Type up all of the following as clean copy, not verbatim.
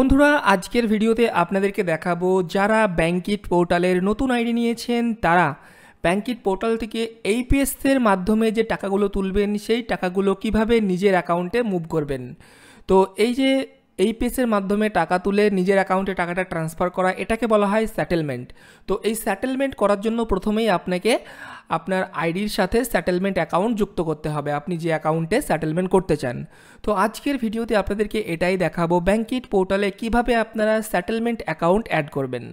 বন্ধুরা আজকের ভিডিওতে আপনাদেরকে দেখাবো যারা ব্যাঙ্কিট পোর্টালের নতুন আইডি নিয়েছেন তারা ব্যাঙ্কিট পোর্টাল থেকে এইপিএসের মাধ্যমে যে টাকাগুলো তুলবেন সেই টাকাগুলো কিভাবে নিজের অ্যাকাউন্টে মুভ করবেন। তো এই যে এইপিএসের মাধ্যমে টাকা তুলে নিজের অ্যাকাউন্টে টাকাটা ট্রান্সফার করা এটাকে বলা হয় সেটেলমেন্ট। তো এই সেটেলমেন্ট করার জন্য প্রথমেই আপনাকে আপনার আইডির সাথে সেটেলমেন্ট অ্যাকাউন্ট যুক্ত করতে হবে, আপনি যে অ্যাকাউন্টে সেটেলমেন্ট করতে চান। তো আজকের ভিডিওতে আপনাদেরকে এটাই দেখাবো ব্যাঙ্কিট পোর্টালে কিভাবে আপনারা সেটেলমেন্ট অ্যাকাউন্ট অ্যাড করবেন।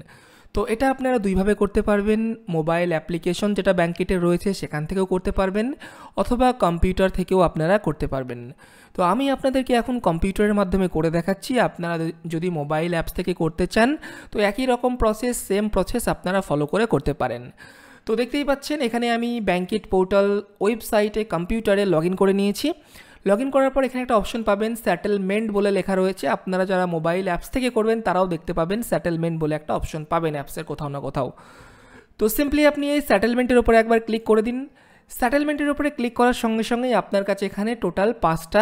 তো এটা আপনারা দুইভাবে করতে পারবেন, মোবাইল অ্যাপ্লিকেশন যেটা ব্যাঙ্কিটের রয়েছে সেখান থেকেও করতে পারবেন, অথবা কম্পিউটার থেকেও আপনারা করতে পারবেন। তো আমি আপনাদেরকে এখন কম্পিউটারের মাধ্যমে করে দেখাচ্ছি। আপনারা যদি মোবাইল অ্যাপস থেকে করতে চান তো একই রকম প্রসেস, সেম প্রসেস আপনারা ফলো করে করতে পারেন। তো দেখতেই পাচ্ছেন এখানে আমি ব্যাঙ্কিট পোর্টাল ওয়েবসাইটে কম্পিউটারে লগ ইন করে নিয়েছি। লগ ইন করার পর এখানে একটা অপশন পাবেন সেটেলমেন্ট বলে লেখা রয়েছে। আপনারা যারা মোবাইল অ্যাপস থেকে করবেন তারাও দেখতে পাবেন সেটেলমেন্ট বলে একটা অপশন পাবেন অ্যাপসের কোথাও না কোথাও। তো সিম্পলি আপনি এই সেটেলমেন্টের উপরে একবার ক্লিক করে দিন। সেটেলমেন্টের উপরে ক্লিক করার সঙ্গে সঙ্গেই আপনার কাছে এখানে টোটাল 5টা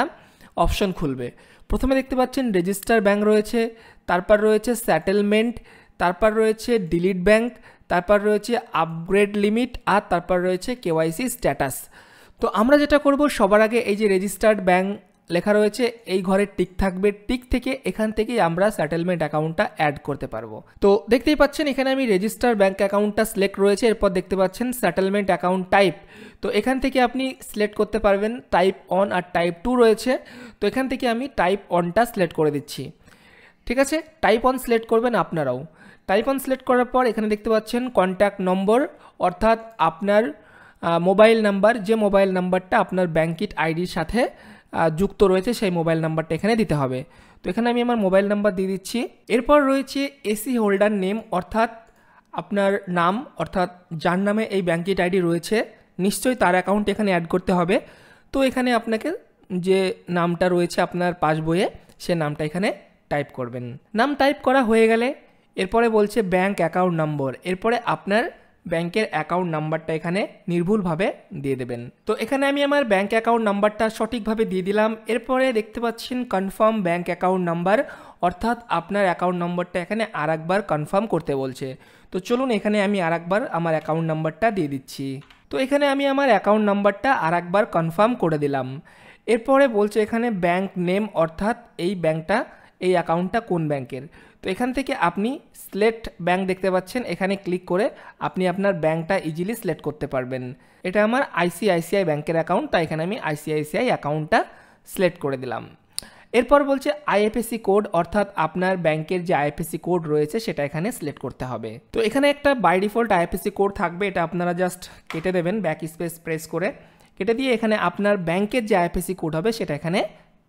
অপশন খুলবে। প্রথমে দেখতে পাচ্ছেন রেজিস্টার ব্যাঙ্ক রয়েছে, তারপর রয়েছে সেটেলমেন্ট, তারপর রয়েছে ডিলিট ব্যাঙ্ক, তারপর রয়েছে আপগ্রেড লিমিট, আর তারপর রয়েছে কেওয়াইসি স্ট্যাটাস। তো আমরা যেটা করব সবার আগে এই যে রেজিস্টার্ড ব্যাঙ্ক লেখা রয়েছে এই ঘরে টিক থাকবে, টিক থেকে এখান থেকেই আমরা সেটেলমেন্ট অ্যাকাউন্টটা অ্যাড করতে পারবো। তো দেখতেই পাচ্ছেন এখানে আমি রেজিস্টার ব্যাঙ্ক অ্যাকাউন্টটা সিলেক্ট রয়েছে, এরপর দেখতে পাচ্ছেন সেটেলমেন্ট অ্যাকাউন্ট টাইপ। তো এখান থেকে আপনি সিলেক্ট করতে পারবেন টাইপ 1 আর টাইপ 2 রয়েছে। তো এখান থেকে আমি টাইপ 1টা সিলেক্ট করে দিচ্ছি। ঠিক আছে, টাইপ 1 সিলেক্ট করবেন আপনারাও। টাইপ 1 সিলেক্ট করার পর এখানে দেখতে পাচ্ছেন কন্ট্যাক্ট নম্বর, অর্থাৎ আপনার মোবাইল নাম্বার, যে মোবাইল নাম্বারটা আপনার ব্যাঙ্কিট আইডির সাথে যুক্ত রয়েছে সেই মোবাইল নাম্বারটা এখানে দিতে হবে। তো এখানে আমি আমার মোবাইল নাম্বার দিয়ে দিচ্ছি। এরপর রয়েছে এসি হোল্ডার নেম, অর্থাৎ আপনার নাম, অর্থাৎ যার নামে এই ব্যাঙ্কিট আইডি রয়েছে নিশ্চয়ই তার অ্যাকাউন্ট এখানে অ্যাড করতে হবে। তো এখানে আপনাকে যে নামটা রয়েছে আপনার পাসবইয়ে সে নামটা এখানে টাইপ করবেন। নাম টাইপ করা হয়ে গেলে এরপরে বলছে ব্যাঙ্ক অ্যাকাউন্ট নম্বর, এরপরে আপনার ব্যাংকের অ্যাকাউন্ট নাম্বারটা এখানে নির্ভুলভাবে দিয়ে দেবেন। তো এখানে আমি আমার ব্যাঙ্ক অ্যাকাউন্ট নাম্বারটা সঠিকভাবে দিয়ে দিলাম। এরপরে দেখতে পাচ্ছেন কনফার্ম ব্যাঙ্ক অ্যাকাউন্ট নাম্বার, অর্থাৎ আপনার অ্যাকাউন্ট নম্বরটা এখানে আরেকবার কনফার্ম করতে বলছে। তো চলুন এখানে আমি আরেকবার আমার অ্যাকাউন্ট নাম্বারটা দিয়ে দিচ্ছি। তো এখানে আমি আমার অ্যাকাউন্ট নাম্বারটা আরেকবার কনফার্ম করে দিলাম। এরপরে বলছে এখানে ব্যাঙ্ক নেম, অর্থাৎ এই ব্যাঙ্কটা, এই অ্যাকাউন্টটা কোন ব্যাঙ্কের। তো এখান থেকে আপনি সিলেক্ট ব্যাঙ্ক দেখতে পাচ্ছেন, এখানে ক্লিক করে আপনি আপনার ব্যাঙ্কটা ইজিলি সিলেক্ট করতে পারবেন। এটা আমার আইসিআইসিআই ব্যাঙ্কের অ্যাকাউন্ট, তাই এখানে আমি আইসিআইসিআই অ্যাকাউন্টটা সিলেক্ট করে দিলাম। এরপর বলছে আইএফএসসি কোড, অর্থাৎ আপনার ব্যাঙ্কের যে আইএফএসসি কোড রয়েছে সেটা এখানে সিলেক্ট করতে হবে। তো এখানে একটা বাই ডিফল্ট আইএফএসসি কোড থাকবে, এটা আপনারা জাস্ট কেটে দেবেন, ব্যাক স্পেস প্রেস করে কেটে দিয়ে এখানে আপনার ব্যাঙ্কের যে আইএফএসসি কোড হবে সেটা এখানে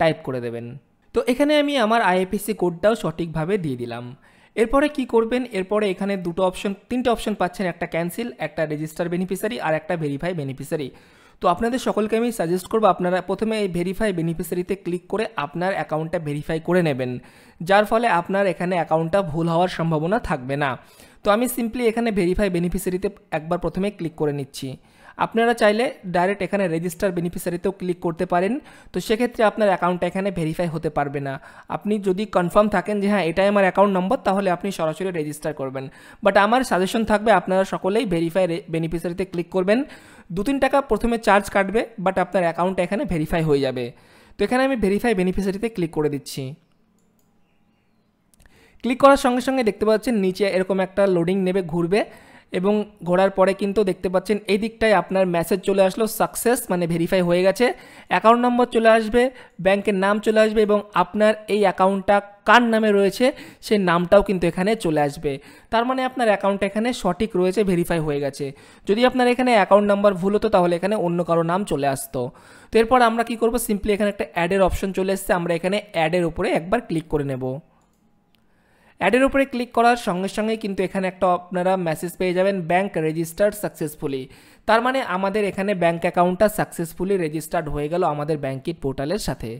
টাইপ করে দেবেন। তো এখানে আমি আমার আইএফএসসি কোডটাও সঠিকভাবে দিয়ে দিলাম। এরপরে কি করবেন, এরপরে এখানে তিনটে অপশন পাচ্ছেন, একটা ক্যান্সেল, একটা রেজিস্টার বেনিফিশিয়ারি আর একটা ভেরিফাই বেনিফিশিয়ারি। তো আপনাদের সকলকে আমি সাজেস্ট করবো আপনারা প্রথমে এই ভেরিফাই বেনিফিশিয়ারিতে ক্লিক করে আপনার অ্যাকাউন্টটা ভেরিফাই করে নেবেন, যার ফলে আপনার এখানে অ্যাকাউন্টটা ভুল হওয়ার সম্ভাবনা থাকবে না। তো আমি সিম্পলি এখানে ভেরিফাই বেনিফিশিয়ারিতে একবার প্রথমে ক্লিক করে নিচ্ছি। আপনারা চাইলে ডাইরেক্ট এখানে রেজিস্টার বেনিফিশিয়ারিতেও ক্লিক করতে পারেন। তো সেক্ষেত্রে আপনার অ্যাকাউন্টটা এখানে ভেরিফাই হতে পারবে না। আপনি যদি কনফার্ম থাকেন যে হ্যাঁ এটাই আমার অ্যাকাউন্ট নম্বর, তাহলে আপনি সরাসরি রেজিস্টার করবেন। বাট আমার সাজেশন থাকবে আপনারা সকলেই ভেরিফাই বেনিফিশিয়ারিতে ক্লিক করবেন। 2-3 টাকা প্রথমে চার্জ কাটবে, বাট আপনার অ্যাকাউন্টটা এখানে ভেরিফাই হয়ে যাবে। তো এখানে আমি ভেরিফাই বেনিফিশিয়ারিতে ক্লিক করে দিচ্ছি। ক্লিক করার সঙ্গে সঙ্গে দেখতে পাচ্ছেন নিচে এরকম একটা লোডিং নেবে, ঘুরবে, এবং ঘোরার পরে কিন্তু দেখতে পাচ্ছেন এই দিকটায় আপনার মেসেজ চলে আসলো সাকসেস, মানে ভেরিফাই হয়ে গেছে। অ্যাকাউন্ট নম্বর চলে আসবে, ব্যাংকের নাম চলে আসবে, এবং আপনার এই অ্যাকাউন্টটা কার নামে রয়েছে সেই নামটাও কিন্তু এখানে চলে আসবে। তার মানে আপনার অ্যাকাউন্টটা এখানে সঠিক রয়েছে, ভেরিফাই হয়ে গেছে। যদি আপনার এখানে অ্যাকাউন্ট নাম্বার ভুল হতো তাহলে এখানে অন্য কারো নাম চলে আসতো। তো এরপর আমরা কি করব, সিম্পলি এখানে একটা অ্যাডের অপশন চলে এসেছে, আমরা এখানে অ্যাডের উপরে একবার ক্লিক করে নেব। অ্যাডের উপরে ক্লিক করার সঙ্গে সঙ্গে কিন্তু এখানে একটা আপনারা মেসেজ পেয়ে যাবেন, ব্যাঙ্ক রেজিস্টার্ড সাকসেসফুলি। তার মানে আমাদের এখানে ব্যাঙ্ক অ্যাকাউন্টটা সাকসেসফুলি রেজিস্টার্ড হয়ে গেল আমাদের ব্যাঙ্কিট পোর্টালের সাথে।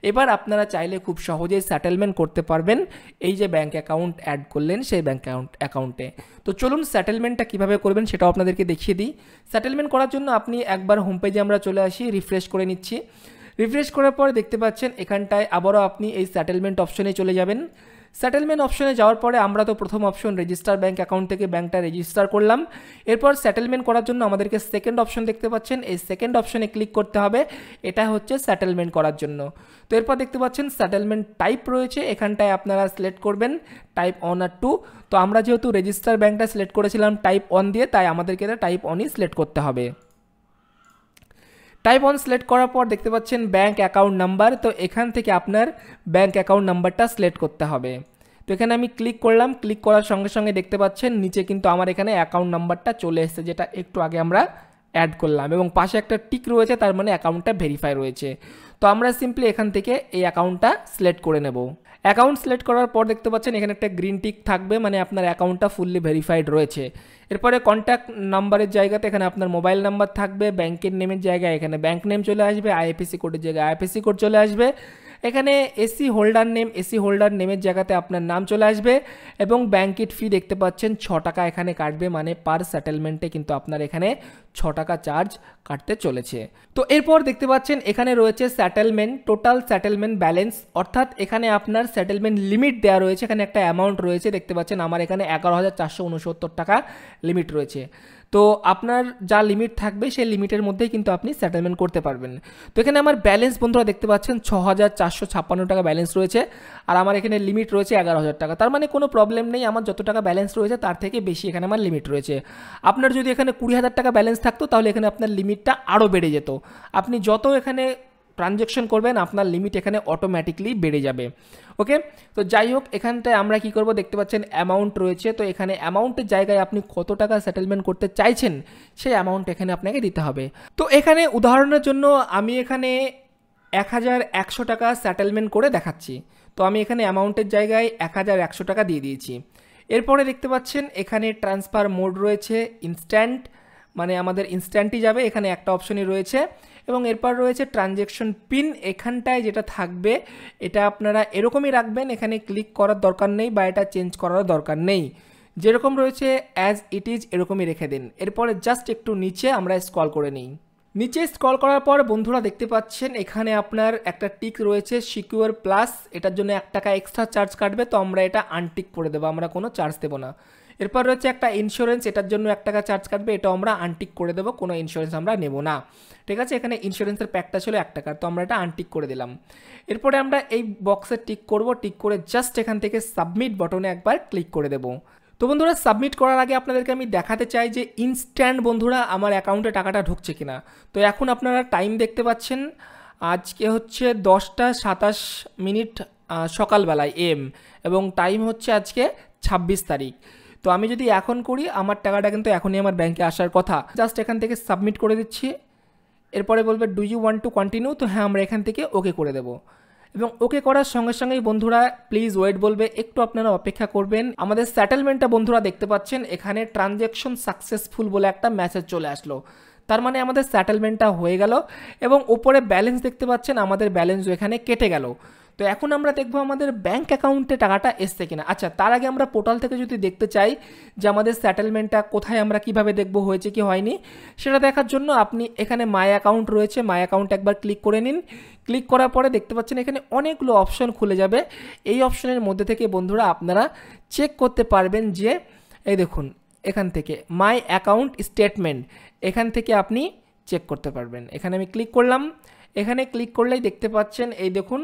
এবার আপনারা চাইলে খুব সহজেই সেটেলমেন্ট করতে পারবেন এই যে ব্যাঙ্ক অ্যাকাউন্ট অ্যাড করলেন সেই ব্যাঙ্ক অ্যাকাউন্টে। তো চলুন সেটেলমেন্টটা কীভাবে করবেন সেটাও আপনাদেরকে দেখিয়ে দিই। সেটেলমেন্ট করার জন্য আপনি একবার হোম পেজে আমরা চলে আসি, রিফ্রেশ করে নিচ্ছি। রিফ্রেশ করার পর দেখতে পাচ্ছেন এখানটায় আবারও আপনি এই সেটেলমেন্ট অপশনে চলে যাবেন। সেটেলমেন্ট অপশনে যাওয়ার পরে আমরা তো প্রথম অপশন রেজিস্টার ব্যাঙ্ক অ্যাকাউন্ট থেকে ব্যাঙ্কটা রেজিস্টার করলাম। এরপর সেটেলমেন্ট করার জন্য আমাদেরকে সেকেন্ড অপশন দেখতে পাচ্ছেন, এই সেকেন্ড অপশনে ক্লিক করতে হবে, এটা হচ্ছে সেটেলমেন্ট করার জন্য। তো এরপর দেখতে পাচ্ছেন সেটেলমেন্ট টাইপ রয়েছে, এখানটায় আপনারা সিলেক্ট করবেন টাইপ 1 আর 2। তো আমরা যেহেতু রেজিস্টার ব্যাঙ্কটা সিলেক্ট করেছিলাম টাইপ 1 দিয়ে, তাই আমাদেরকে এটা টাইপ 1ই সিলেক্ট করতে হবে। টাইপ 1 সিলেক্ট করার পর দেখতে পাচ্ছেন ব্যাঙ্ক অ্যাকাউন্ট নাম্বার, তো এখান থেকে আপনার ব্যাঙ্ক অ্যাকাউন্ট নাম্বারটা সিলেক্ট করতে হবে। তো এখানে আমি ক্লিক করলাম, ক্লিক করার সঙ্গে সঙ্গে দেখতে পাচ্ছেন নিচে কিন্তু আমার এখানে অ্যাকাউন্ট নাম্বারটা চলে এসেছে, যেটা একটু আগে আমরা অ্যাড করলাম, এবং পাশে একটা টিক রয়েছে, তার মানে অ্যাকাউন্টটা ভেরিফাই রয়েছে। তো আমরা সিম্পলি এখান থেকে এই অ্যাকাউন্টটা সিলেক্ট করে নেব। অ্যাকাউন্ট সিলেক্ট করার পর দেখতে পাচ্ছেন এখানে একটা গ্রিন টিক থাকবে, মানে আপনার অ্যাকাউন্টটা ফুললি ভেরিফাইড রয়েছে। এরপরে কন্ট্যাক্ট নাম্বারের জায়গাতে এখানে আপনার মোবাইল নাম্বার থাকবে, ব্যাংকের নেমের জায়গায় এখানে ব্যাংক নেম চলে আসবে, আইএফএসসি কোডের জায়গায় আইএফএসসি কোড চলে আসবে, এখানে এসি হোল্ডার নেমের জায়গাতে আপনার নাম চলে আসবে, এবং ব্যাঙ্কিট ফি দেখতে পাচ্ছেন 6 টাকা এখানে কাটবে, মানে পার সেটেলমেন্টে কিন্তু আপনার এখানে 6 টাকা চার্জ কাটতে চলেছে। তো এরপর দেখতে পাচ্ছেন এখানে রয়েছে সেটেলমেন্ট, টোটাল সেটেলমেন্ট ব্যালেন্স, অর্থাৎ এখানে আপনার সেটেলমেন্ট লিমিট দেওয়া রয়েছে, এখানে একটা অ্যামাউন্ট রয়েছে, দেখতে পাচ্ছেন আমার এখানে 11,469 টাকা লিমিট রয়েছে। তো আপনার যা লিমিট থাকবে সেই লিমিটের মধ্যেই কিন্তু আপনি সেটেলমেন্ট করতে পারবেন। তো এখানে আমার ব্যালেন্স বন্ধুরা দেখতে পাচ্ছেন 6,456 টাকা ব্যালেন্স রয়েছে, আর আমার এখানে লিমিট রয়েছে 11,000 টাকা। তার মানে কোনো প্রবলেম নেই, আমার যত টাকা ব্যালেন্স রয়েছে তার থেকে বেশি এখানে আমার লিমিট রয়েছে। আপনার যদি এখানে 20,000 টাকা ব্যালেন্স থাকতো তাহলে এখানে আপনার লিমিটটা আরও বেড়ে যেত। আপনি যত এখানে ট্রানজ্যাকশন করবেন আপনার লিমিট এখানে অটোমেটিকলি বেড়ে যাবে। ওকে, তো যাই হোক এখানটায় আমরা কি করব, দেখতে পাচ্ছেন অ্যামাউন্ট রয়েছে, তো এখানে অ্যামাউন্টের জায়গায় আপনি কত টাকা সেটেলমেন্ট করতে চাইছেন সেই অ্যামাউন্ট এখানে আপনাকে দিতে হবে। তো এখানে উদাহরণের জন্য আমি এখানে 1,100 টাকা সেটেলমেন্ট করে দেখাচ্ছি। তো আমি এখানে অ্যামাউন্টের জায়গায় 1,100 টাকা দিয়ে দিয়েছি। এরপরে দেখতে পাচ্ছেন এখানে ট্রান্সফার মোড রয়েছে ইনস্ট্যান্ট, মানে আমাদের ইনস্ট্যান্টই যাবে, এখানে একটা অপশনই রয়েছে, এবং এরপর রয়েছে ট্রানজ্যাকশন পিন, এখানটায় যেটা থাকবে এটা আপনারা এরকমই রাখবেন, এখানে ক্লিক করার দরকার নেই বা এটা চেঞ্জ করার দরকার নেই, যেরকম রয়েছে অ্যাজ ইট ইজ এরকমই রেখে দিন। এরপরে জাস্ট একটু নিচে আমরা স্ক্রল করে নিই। নিচে স্ক্রল করার পর বন্ধুরা দেখতে পাচ্ছেন এখানে আপনার একটা টিক রয়েছে সিকিউর প্লাস, এটার জন্য 1 টাকা এক্সট্রা চার্জ কাটবে, তো আমরা এটা আনটিক করে দেবো, আমরা কোনো চার্জ দেবো না। এরপর রয়েছে একটা ইন্স্যুরেন্স, এটার জন্য 1 টাকা চার্জ কাটবে, এটাও আমরা আনটিক করে দেবো, কোনো ইন্স্যুরেন্স আমরা নেব না। ঠিক আছে, এখানে ইন্স্যুরেন্সের প্যাকটা ছিল 1 টাকার, তো আমরা এটা আনটিক করে দিলাম। এরপরে আমরা এই বক্সে টিক করব, টিক করে জাস্ট এখান থেকে সাবমিট বাটনে একবার ক্লিক করে দেবো। তো বন্ধুরা সাবমিট করার আগে আপনাদেরকে আমি দেখাতে চাই যে ইনস্ট্যান্ট বন্ধুরা আমার অ্যাকাউন্টে টাকাটা ঢুকছে কিনা। তো এখন আপনারা টাইম দেখতে পাচ্ছেন, আজকে হচ্ছে 10টা 27 মিনিট সকালবেলায় এম, এবং টাইম হচ্ছে আজকে 26 তারিখ। তো আমি যদি এখন করি আমার টাকাটা কিন্তু এখনই আমার ব্যাংকে আসার কথা। জাস্ট এখান থেকে সাবমিট করে দিচ্ছি, এরপরে বলবে do you want to continue, তো হ্যাঁ আমরা এখান থেকে ওকে করে দেবো। এবং ওকে করার সঙ্গে সঙ্গেই বন্ধুরা প্লিজ ওয়েট বলবে, একটু আপনারা অপেক্ষা করবেন। আমাদের সেটেলমেন্টটা বন্ধুরা দেখতে পাচ্ছেন এখানে ট্রানজ্যাকশন সাকসেসফুল বলে একটা মেসেজ চলে আসলো, তার মানে আমাদের সেটেলমেন্টটা হয়ে গেল, এবং ওপরে ব্যালেন্স দেখতে পাচ্ছেন আমাদের ব্যালেন্সও এখানে কেটে গেল। তো এখন আমরা দেখব আমাদের ব্যাঙ্ক অ্যাকাউন্টে টাকাটা এসছে কিনা। আচ্ছা, তার আগে আমরা পোর্টাল থেকে যদি দেখতে চাই যে আমাদের সেটেলমেন্টটা কোথায় আমরা কিভাবে দেখব হয়েছে কি হয়নি, সেটা দেখার জন্য আপনি এখানে মাই অ্যাকাউন্ট রয়েছে, মাই অ্যাকাউন্ট একবার ক্লিক করে নিন। ক্লিক করার পরে দেখতে পাচ্ছেন এখানে অনেকগুলো অপশন খুলে যাবে, এই অপশনের মধ্যে থেকে বন্ধুরা আপনারা চেক করতে পারবেন যে এই দেখুন এখান থেকে মাই অ্যাকাউন্ট স্টেটমেন্ট, এখান থেকে আপনি চেক করতে পারবেন। এখানে আমি ক্লিক করলাম, এখানে ক্লিক করলেই দেখতে পাচ্ছেন এই দেখুন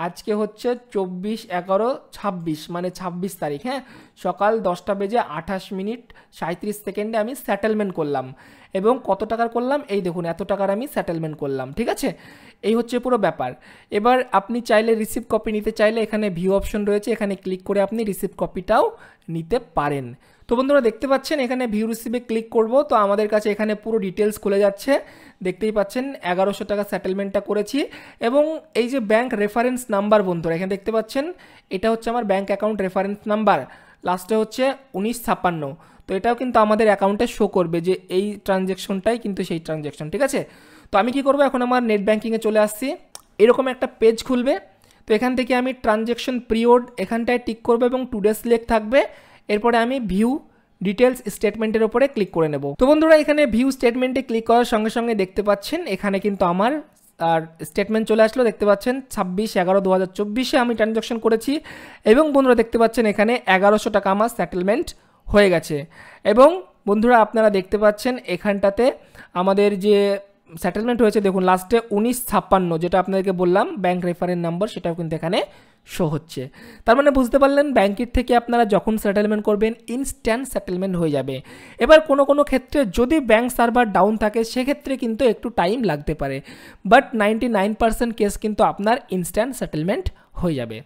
আজকে হচ্ছে 24/11/26 মানে 26 তারিখ, হ্যাঁ, সকাল 10টা বেজে 28 মিনিট 37 সেকেন্ডে আমি সেটেলমেন্ট করলাম। এবং কত টাকার করলাম এই দেখুন এত টাকার আমি সেটেলমেন্ট করলাম। ঠিক আছে, এই হচ্ছে পুরো ব্যাপার। এবার আপনি চাইলে রিসিভ কপি নিতে চাইলে এখানে ভিউ অপশন রয়েছে, এখানে ক্লিক করে আপনি রিসিভ কপিটাও নিতে পারেন। তো বন্ধুরা দেখতে পাচ্ছেন এখানে ভিউ রিসিভে ক্লিক করব, তো আমাদের কাছে এখানে পুরো ডিটেলস খুলে যাচ্ছে। দেখতেই পাচ্ছেন 1100 টাকা সেটেলমেন্টটা করেছি, এবং এই যে ব্যাংক রেফারেন্স নাম্বার বন্ধুরা এখানে দেখতে পাচ্ছেন এটা হচ্ছে আমার ব্যাংক অ্যাকাউন্ট রেফারেন্স নাম্বার, লাস্টে হচ্ছে 1956। তো এটাও কিন্তু আমাদের অ্যাকাউন্টে শো করবে যে এই ট্রানজ্যাকশনটাই কিন্তু সেই ট্রানজ্যাকশন। ঠিক আছে, তো আমি কি করব, এখন আমার নেট ব্যাঙ্কিংয়ে চলে আসছি, এরকম একটা পেজ খুলবে। তো এখান থেকে আমি ট্রানজ্যাকশন পিরিয়ড এখানটায় টিক করবো এবং টুডে সিলেক্ট থাকবে, এরপরে আমি ভিউ ডিটেলস স্টেটমেন্টের উপরে ক্লিক করে নেব। তো বন্ধুরা এখানে ভিউ স্টেটমেন্টে ক্লিক করার সঙ্গে সঙ্গে দেখতে পাচ্ছেন এখানে কিন্তু আমার আর স্টেটমেন্ট চলে আসলো, দেখতে পাচ্ছেন 26/11/2024 আমি ট্রানজ্যাকশন করেছি এবং বন্ধুরা দেখতে পাচ্ছেন এখানে 1100 টাকা আমার সেটেলমেন্ট হয়ে গেছে। এবং বন্ধুরা আপনারা দেখতে পাচ্ছেন এখানটাতে আমাদের যে সেটেলমেন্ট হয়েছে দেখুন লাস্টে 1956 যেটা আপনাদেরকে বললাম ব্যাংক রেফারেন্স নাম্বার, সেটাও কিন্তু এখানে শো হচ্ছে। তার মানে বুঝতে পারলেন ব্যাংকের থেকে আপনারা যখন সেটেলমেন্ট করবেন ইনস্ট্যান্ট সেটেলমেন্ট হয়ে যাবে। এবার কোনো ক্ষেত্রে যদি ব্যাংক সার্ভার ডাউন থাকে সেক্ষেত্রে কিন্তু একটু টাইম লাগতে পারে, বাট 99% কেস কিন্তু আপনার ইনস্ট্যান্ট সেটেলমেন্ট হয়ে যাবে।